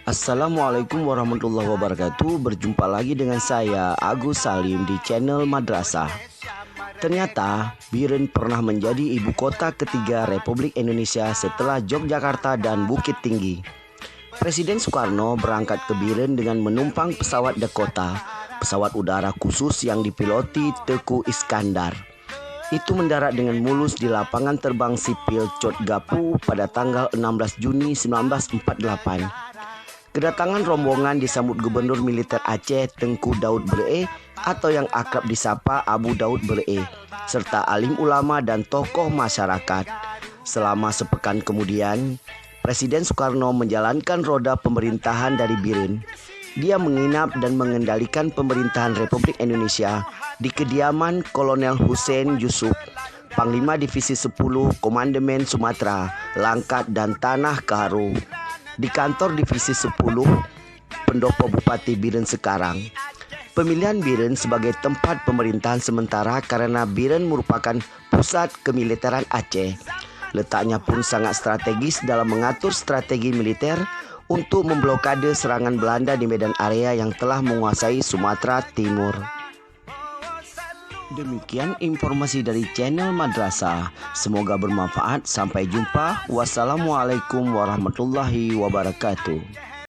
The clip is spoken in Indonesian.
Assalamualaikum warahmatullahi wabarakatuh. Berjumpa lagi dengan saya Agus Salim di channel Madrasah. Ternyata Biren pernah menjadi ibu kota ketiga Republik Indonesia setelah Yogyakarta dan Bukit Tinggi. Presiden Soekarno berangkat ke Biren dengan menumpang pesawat Dakota, pesawat udara khusus yang dipiloti Teku Iskandar. Itu mendarat dengan mulus di lapangan terbang sipil Cotgapu pada tanggal 16 Juni 1948. Kedatangan rombongan disambut Gubernur Militer Aceh Tengku Daud Bre atau yang akrab disapa Abu Daud Bre, serta alim ulama dan tokoh masyarakat. Selama sepekan kemudian, Presiden Soekarno menjalankan roda pemerintahan dari Biren. Dia menginap dan mengendalikan pemerintahan Republik Indonesia di kediaman Kolonel Hussein Yusuf, Panglima Divisi 10 Komandemen Sumatera, Langkat dan Tanah Karo, di kantor Divisi 10 Pendopo Bupati Biren sekarang. Pemilihan Biren sebagai tempat pemerintahan sementara karena Biren merupakan pusat kemiliteran Aceh. Letaknya pun sangat strategis dalam mengatur strategi militer untuk memblokade serangan Belanda di medan area yang telah menguasai Sumatera Timur. Demikian informasi dari channel Madrasah. Semoga bermanfaat. Sampai jumpa. Wassalamualaikum warahmatullahi wabarakatuh.